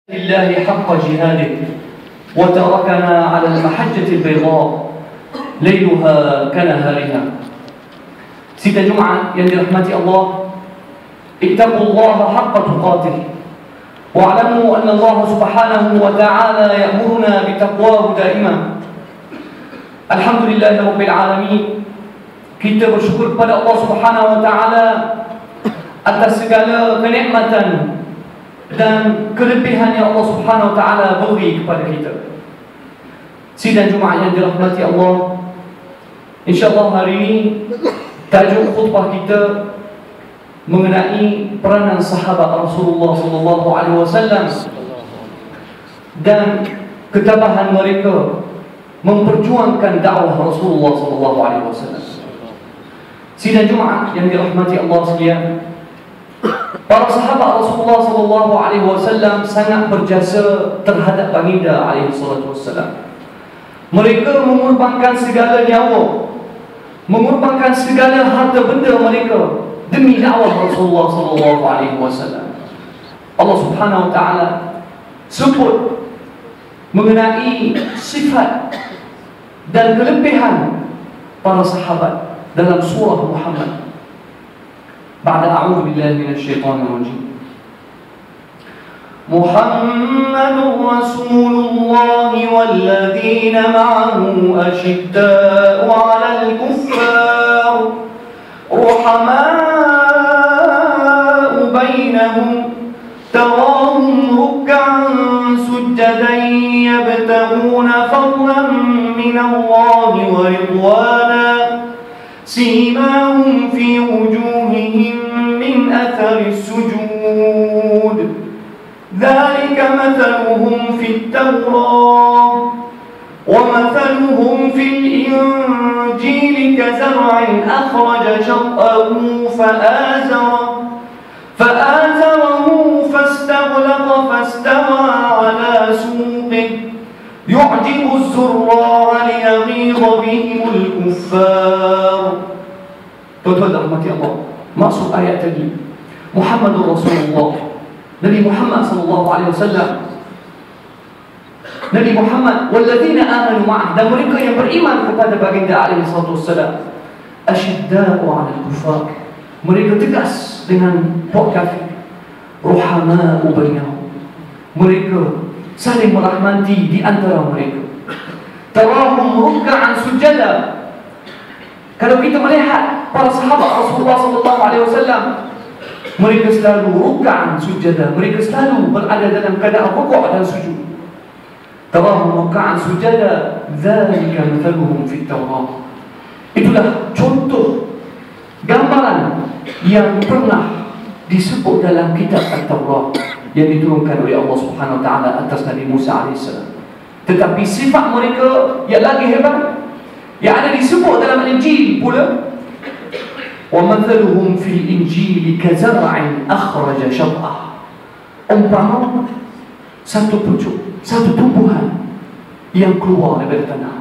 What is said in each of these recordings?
لله حق جهاده وتركنا على المحجة البيضاء ليلها كنهارها. Sidang Jumaat yang dirahmati Allah, ittaqullaha haqqa tuqatih wa'lamu anna Allah subhanahu wa ta'ala ya'muruna bitaqwahu daima. Alhamdulillahi rabbil alamin. Kita bersyukur kepada Allah subhanahu wa ta'ala atas segala kenikmatan dan kelebihan yang Allah subhanahu wa ta'ala beri kepada kita. Sidang Jumaat yang dirahmati Allah, InsyaAllah hari ini tajuk khutbah kita mengenai peranan sahabat Rasulullah sallallahu alaihi wasallam dan ketabahan mereka memperjuangkan dakwah Rasulullah sallallahu alaihi wasallam. Sidang Jumaat yang dirahmati Allah sekalian, para sahabat Rasulullah sallallahu alaihi wasallam sangat berjasa terhadap baginda alaihi salatu wasallam. Mereka mengorbankan segala nyawa, mengorbankan segala harta benda mereka demi dakwah Rasulullah sallallahu alaihi wasallam. Allah Subhanahu wa taala sebut mengenai sifat dan kelebihan para sahabat dalam surah Muhammad. Ba'da a'udzu billahi minasyaitonir rajim. Muhammadur Rasulullah walladzina ma'ahu ashidda'u 'alal kuffar ruhama'u bainahum tarahum ruk'an sujjadan yabtaghuna fadlan min Allah wa ridwana سيماهم في وجوههم من أثر السجود ذلك مثلهم في التوراة ومثلهم في الإنجيل كزرع أخرج شطأه فآزره فاستغلظ فاستوى على سوقه يعجب الزراع ليغيظ بهم الكفار. Tuan-tuan dan rahmati Allah, maksud ayat tadi Muhammadur Rasulullah, Nabi Muhammad sallallahu alaihi wasallam, Nabi Muhammad walladzina amanu ma'ah, dan mereka yang beriman kepada baginda alaihi salatu wasallam, asyidda'u 'alal kuffar, mereka tegas dengan puak kafir, ruhama'u bainahum, mereka saling merahmati di antara mereka. Tarahum ruk'an sujada. Kalau kita melihat para sahabat Rasulullah sallallahu alaihi wasallam, mereka selalu ruk'an sujada, mereka selalu berada dalam keadaan rukuk dan sujud. Tarahum ruk'an sujada, dzalika mathaluhum fit Taurat. Itulah contoh gambaran yang pernah disebut dalam kitab At-Taurat yang diturunkan oleh Allah Subhanahu wa taala atas Nabi Musa alaihissalam. Tetapi sifat mereka yang lagi hebat yang ada disebut dalam Injil pula, wa mathaluhum fil injili kazar'in akhraja shat'ah, umpama satu pucuk, satu tumbuhan yang keluar daripada tanah,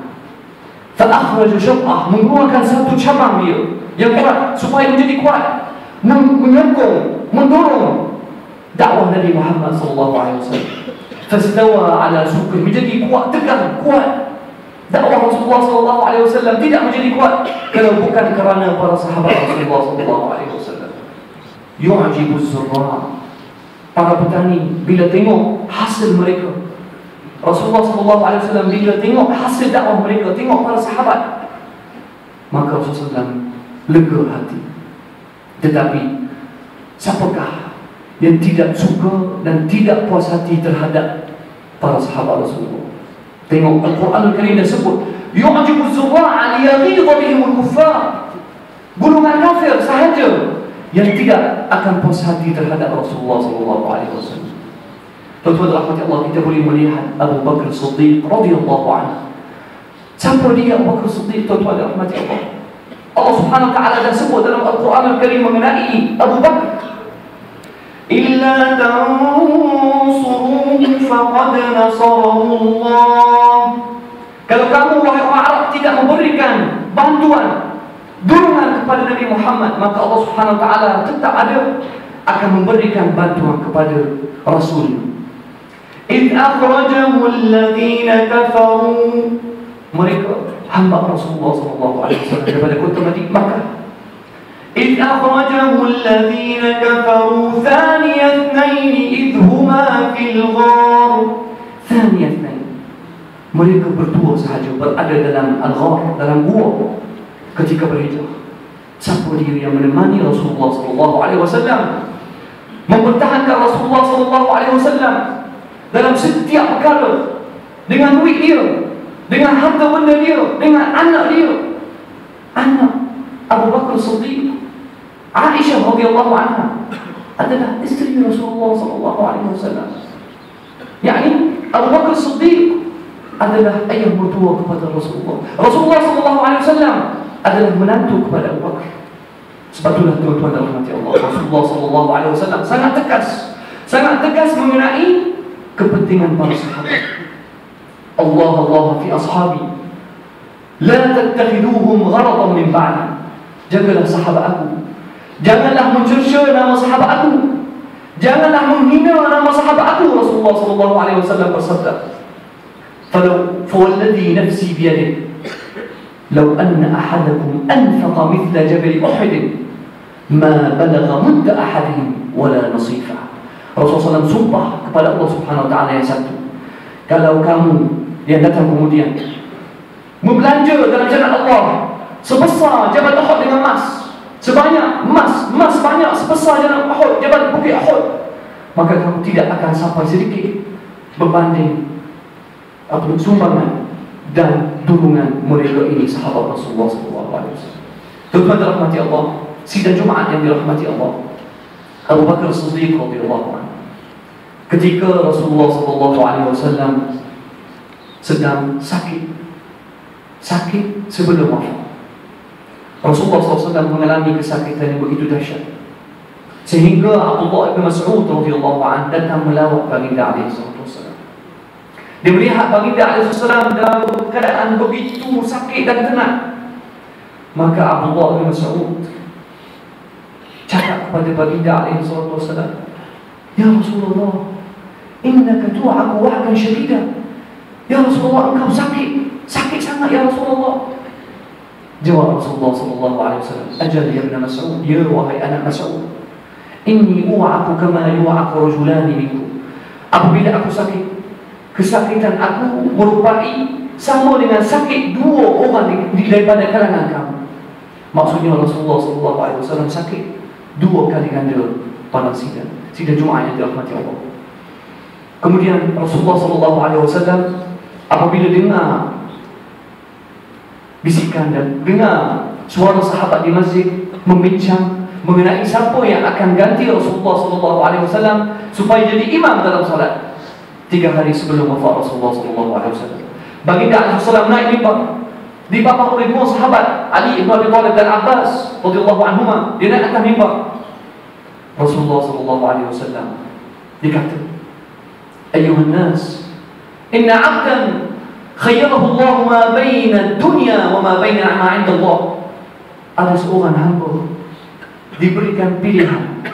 fa akhraja shat'ah, mengeluarkan satu cabang dia yang kuat supaya menjadi kuat, menyokong, mendorong dakwah Nabi Muhammad sallallahu alaihi wasallam. Fastawa ala suqih, menjadi kuat, tegar, kuat. Dakwah Rasulullah sallallahu alaihi wasallam tidak menjadi kuat kalau bukan kerana para sahabat Rasulullah sallallahu alaihi wasallam. Yu'jibu az-zurra, para petani bila tengok hasil mereka, Rasulullah sallallahu alaihi wasallam bila tengok hasil dakwah mereka, tengok para sahabat, maka Rasulullah lega hati. Tetapi siapakah yang tidak suka dan tidak puas hati terhadap para sahabat Rasulullah? Tengok Al-Quran Al-Karim dah sebut, yu'jibu az-zurra'a liyaghidha bihim al-kuffar. Golongan kafir sahaja yang tidak akan puas hati terhadap Rasulullah sallallahu alaihi wasallam. Tuan-tuan rahmati Allah, kita boleh melihat Abu Bakar Siddiq radhiyallahu anhu. Siapa dia Abu Bakar Siddiq, tuan-tuan rahmati Allah? Allah Subhanahu wa taala dah sebut dalam Al-Quran Al-Karim mengenai Abu Bakar, إِلَّا تَنْصُرُوهُ فَقَدْ نَصَرَهُ اللَّهُ. Kalau kamu wahai orang Arab tidak memberikan bantuan, dorongan kepada Nabi Muhammad, maka Allah Subhanahu wa taala tetap ada akan memberikan bantuan kepada Rasul. إذ أخرجه الذين كفروا. Mereka hamba Rasulullah SAW daripada kota Makkah. إذ أخرجه الذين كفروا ثاني اثنين إذ هما في الغار. ثاني اثنين, mereka berdua sahaja berada dalam al-ghar, dalam gua ketika berhijrah. Siapa dia yang menemani Rasulullah SAW, mempertahankan Rasulullah SAW dalam setiap perkara, dengan duit dia, dengan harta benda dia, dengan anak dia. Anak Abu Bakar Siddiq, Aisyah radhiyallahu anha adalah isteri Rasulullah SAW. Yani Abu Bakar Siddiq adalah ayah mertua kepada Rasulullah. Rasulullah SAW adalah menantu kepada Abu Bakar. Sebab itulah tuan-tuan dan rahmati Allah, Rasulullah SAW sangat tegas mengenai kepentingan para sahabat. Allah fi ashabi, la tattakhiduhum gharadan min ba'di. Jagalah sahabat aku, janganlah mencerca nama sahabat aku, janganlah menghina nama sahabat aku. Rasulullah SAW bersabda, فوالذي نفسي بيده لو أن أحدكم أنفق مثل جبل أحد ما بلغ مد أحدهم ولا نصيفه. Rasulullah SAW sumpah kepada Allah Subhanahu Wa Taala yang satu, kalau kamu yang datang kemudian membelanja dalam jalan Allah sebesar Jabal Uhud dengan emas, sebanyak emas banyak sebesar jalan Uhud, Jabal Bukit Uhud, maka kamu tidak akan sampai sedikit berbanding sumbangan dan dukungan mereka ini sahabat Rasulullah SAW. Tuan-tuan dirahmati Allah, sidang Jumaat yang dirahmati Allah, Abu Bakar Siddiq radhiyallahu anhu, ketika Rasulullah SAW sedang sakit sebelum wafat, Rasulullah SAW mengalami kesakitan yang begitu dahsyat sehingga Abdullah bin Mas'ud radhiyallahu anhu datang melawat baginda alaihi wasallam. Dia melihat baginda alaihi wasallam dalam keadaan begitu sakit dan tenat. Maka Abdullah bin Mas'ud cakap kepada baginda alaihi wasallam, "Ya Rasulullah, innaka tu'aku wa'kan syadida." Ya Rasulullah, engkau sakit sangat ya Rasulullah. Jawab Rasulullah SAW, "Ajal ya ibn Mas'ud, ya wahai anak Mas'ud, inni u'aku kama yu'aku rajulani minkum." Apabila aku sakit, kesakitan aku merupai sama dengan sakit dua orang daripada kalangan kamu. Maksudnya Rasulullah SAW sakit dua kali ganda pada sidang Jumaat yang dirahmati Allah. Kemudian Rasulullah SAW apabila dengar bisikan dan dengar suara sahabat di masjid membincang mengenai siapa yang akan ganti Rasulullah SAW supaya jadi imam dalam salat 3 hari sebelum wafat Rasulullah SAW, baginda SAW naik mimbar, dibapah oleh dua sahabat, Ali ibn Abi Thalib dan Abbas radhiyallahu anhuma. Dia naik atas mimbar. Rasulullah SAW dikata, "Ayyuhan nas, inna 'abdan khayyarahu Allah ma baina dunya wa ma baina ma 'inda Allah." Ada seorang hamba diberikan pilihan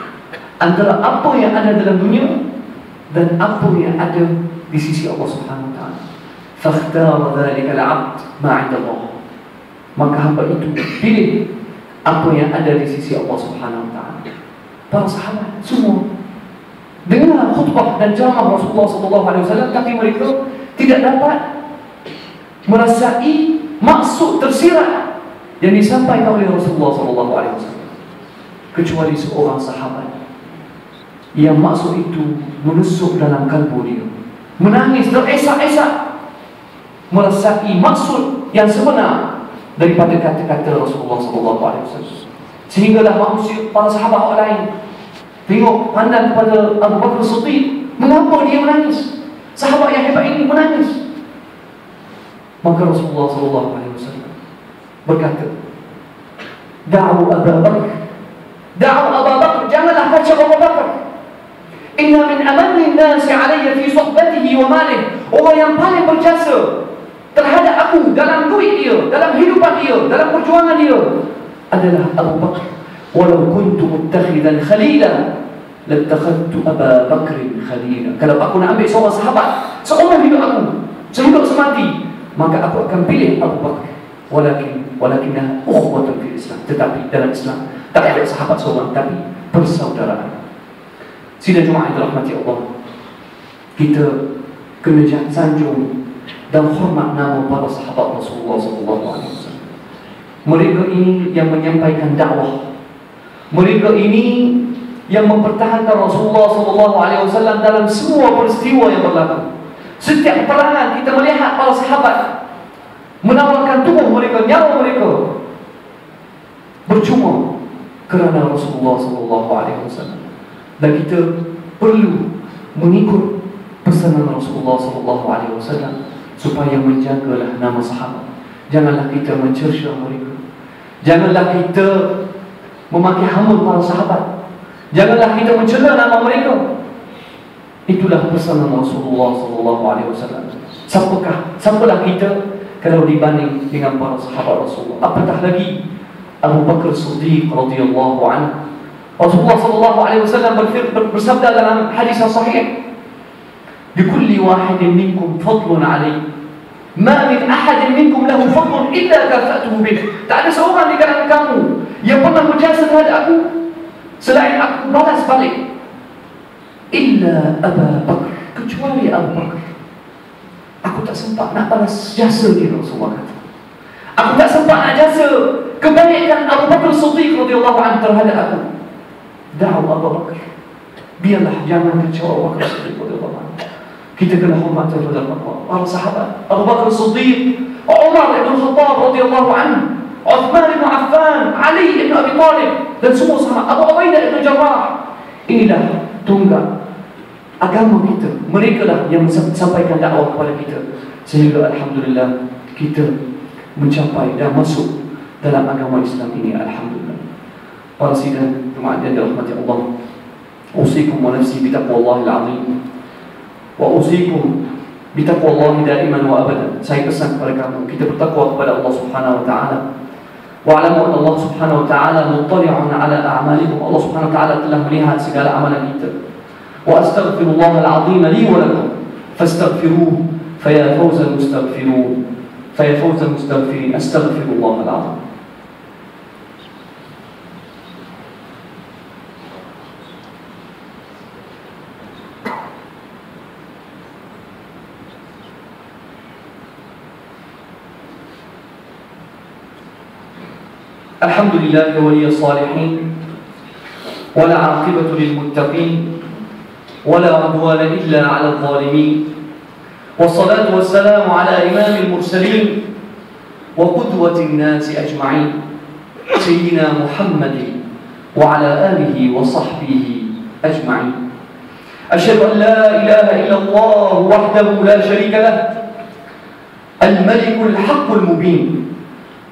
antara apa yang ada dalam dunia dan apa yang ada di sisi Allah Subhanahu Wa Taala. Fakhtara dzalika al-'abd ma 'inda Allah. Maka hamba itu pilih apa yang ada di sisi Allah Subhanahu Wa Taala. Para sahabat semua dengar khutbah dan ceramah Rasulullah SAW, tapi mereka tidak dapat merasai maksud tersirat yang disampaikan oleh Rasulullah SAW, kecuali seorang sahabat yang maksud itu menusuk dalam kalbu dia, menangis teresak-esak merasai maksud yang sebenar daripada kata-kata Rasulullah SAW. Sehinggalah manusia, para sahabat lain tengok, pandang kepada Abu Bakar Siddiq, mengapa dia menangis? Sahabat yang hebat ini menangis. Maka Rasulullah SAW berkata, "Da'u Abu Bakar, da'u Abu Bakar, janganlah kacau Abu Bakar. Inna min amanni nasi alayya fi suhbatihi wa malih." Orang yang paling berjasa terhadap aku dalam duit dia, dalam hidupan dia, dalam perjuangan dia adalah Abu Bakar. Walau kuntu muttakhidan khalila "Lattakhadtu Aba Bakrin khalila." Kalau aku nak ambil seorang sahabat seumur hidup aku, sehidup semati, maka aku akan pilih Abu Bakar. Walakinah ukhwatun fil Islam. Tetapi dalam Islam tak ada sahabat seorang, tapi persaudaraan. Sidang Jumaat yang dirahmati Allah, kita kena sanjung dan hormat nama para sahabat Rasulullah SAW. Mereka ini yang menyampaikan dakwah. Mereka ini yang mempertahankan Rasulullah SAW dalam semua peristiwa yang berlaku. Setiap peperangan kita melihat para sahabat menawarkan tubuh mereka, nyawa mereka bercuma kerana Rasulullah SAW. Dan kita perlu mengikut pesanan Rasulullah SAW supaya menjagalah nama sahabat. Janganlah kita mencerca mereka. Janganlah kita memakai hamun para sahabat. Janganlah kita mencela nama mereka. Itulah pesanan Rasulullah SAW. Siapakah kita kalau dibanding dengan para sahabat Rasulullah? Apatah lagi Abu Bakar Siddiq radhiyallahu anhu. Rasulullah SAW bersabda dalam hadis yang sahih, "Likulli wahidin minkum fadlun alayhi. Ma min ahadin minkum lahu fadlun illa kafatuhu bih." Tak ada seorang di kalangan kamu yang pernah berjasa terhadap aku selain aku balas balik. Illa Abu Bakar, kecuali Abu Bakar. Aku tak sempat nak balas jasa dia, Rasulullah kata. Aku tak sempat nak jasa kebaikan Abu Bakar Siddiq radhiyallahu anhu terhadap aku. Da'u Abu Bakar. Biarlah, jangan kecewa Abu Bakar Siddiq radhiyallahu anhu. Kita kena hormat terhadap para sahabat. Abu Bakar Siddiq, Umar bin Khattab radhiyallahu anhu, Uthman bin Affan, Ali bin Abi Talib, dan semua sahabat, Abu Ubaidah bin Jarrah. Inilah tunggak agama kita. Mereka lah yang sampaikan dakwah kepada kita, sehingga alhamdulillah kita mencapai dan masuk dalam agama Islam ini, alhamdulillah. Para sidang Jumaat yang dirahmati Allah, usikum wa nafsi bitaqwallahil azim, wa usikum bitaqwallahi daiman wa abadan. Saya pesan kepada kamu, kita bertakwa kepada Allah Subhanahu wa taala. Wa'lamu anna Allah Subhanahu wa taala muttali'un 'ala a'malikum. Allah Subhanahu wa taala telah melihat segala amalan kita. Wa astaghfirullahal 'azim li wa lakum fastaghfiruhu faya fawzal mustaghfirun. Faya fawzal mustaghfirin. Astaghfirullahal 'azim. الحمد لله ولي الصالحين ولا عاقبة للمتقين ولا عدوان إلا على الظالمين والصلاة والسلام على إمام المرسلين وقدوة الناس أجمعين سيدنا محمد وعلى آله وصحبه أجمعين. أشهد أن لا إله إلا الله وحده لا شريك له الملك الحق المبين،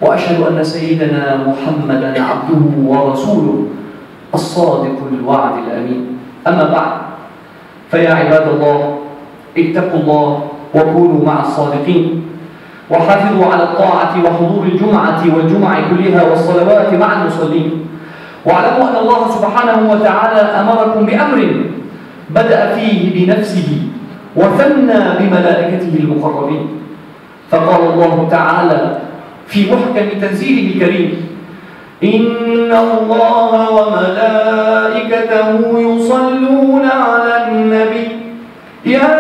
وأشهد أن سيدنا محمدا عبده ورسوله الصادق الوعد الأمين. أما بعد، فيا عباد الله اتقوا الله وكونوا مع الصادقين، وحافظوا على الطاعة وحضور الجمعة والجمع كلها والصلوات مع المصلين. واعلموا أن الله سبحانه وتعالى أمركم بأمر بدأ فيه بنفسه وثنى بملائكته المقربين. فقال الله تعالى في محكم تنزيله الكريم: إن الله وملائكته يصلون على النبي يا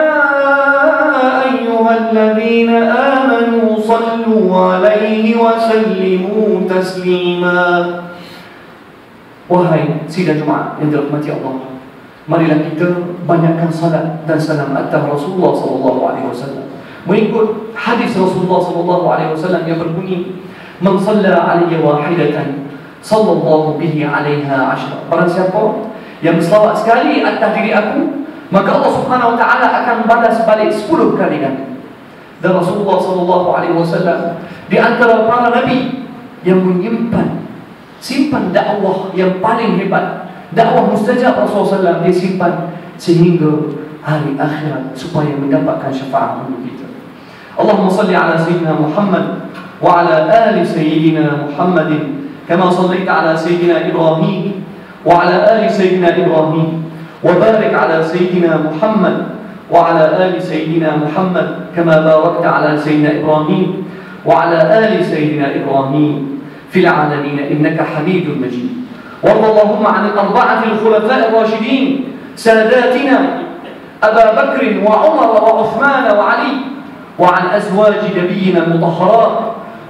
أيها الذين آمنوا صلوا عليه وسلموا تسليما. Wahai sidang Jumaat yang dirahmati Allah, marilah kita banyakkan salat dan salam atas Rasulullah SAW, mengikut hadis Rasulullah SAW yang berbunyi: "Man shalla 'alayya wahidatan sallallahu bihi 'alaiha 'ashra." Barang siapa yang berselawat sekali atas diri aku, maka Allah Subhanahu wa taala akan balas balik 10 kali kan. Dan Rasulullah SAW di antara para nabi yang simpan dakwah yang paling hebat, dakwah mustajab Rasulullah SAW, dia simpan sehingga hari akhirat supaya mendapatkan syafaat untuk kita. Allahumma salli ala sayyidina Muhammad wa ala ali sayyidina Muhammadin kama sallaita ala sayyidina Ibrahim wa ala ali sayyidina Ibrahim وبارك على سيدنا محمد وعلى آل سيدنا محمد كما باركت على سيدنا إبراهيم وعلى آل سيدنا إبراهيم في العالمين إنك حميد مجيد. وارض اللهم عن الأربعة الخلفاء الراشدين ساداتنا أبا بكر وعمر وعثمان وعلي، وعن أزواج نبينا المطهرات،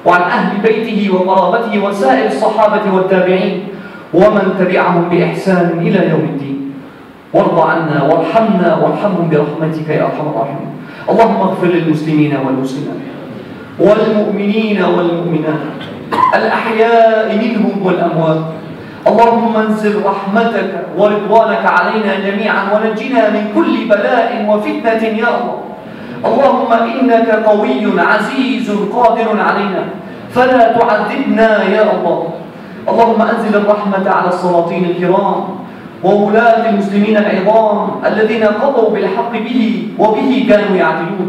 وعن أهل بيته وقرابته وسائر الصحابة والتابعين ومن تبعهم بإحسان إلى يوم الدين. وارض عنا وارحمنا وارحمهم برحمتك يا أرحم الراحمين. اللهم اغفر للمسلمين والمسلمات والمؤمنين والمؤمنات الأحياء منهم والأموات. اللهم انزل رحمتك ورضوانك علينا جميعا ونجنا من كل بلاء وفتنة يا الله. اللهم إنك قوي عزيز قادر علينا فلا تعذبنا يا الله. اللهم أنزل الرحمة على السلاطين الكرام وولاة المسلمين العظام الذين قضوا بالحق به وبه كانوا يعدلون،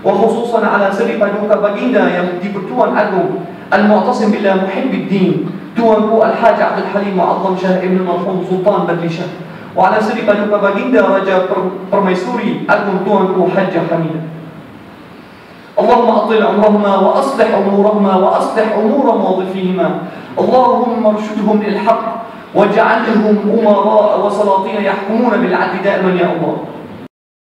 وخصوصا على سرقة دوكا باجيندا yang dipertuan agung المعتصم بالله محب الدين Tuanku Al-Haj Abdul Halim Mu'azzam Shah Ibn Marhum Sultan Badli Shah, وعلى سرقة دوكا باجيندا Raja Permaisuri Agung Tuanku Hajjah Hamidah. اللهم أطل عمرهما وأصلح أمورهما وأصلح أمور موظفيهما. اللهم ارشدهم للحق واجعلهم أمراء وسلاطين يحكمون بالعدل دائما يا الله.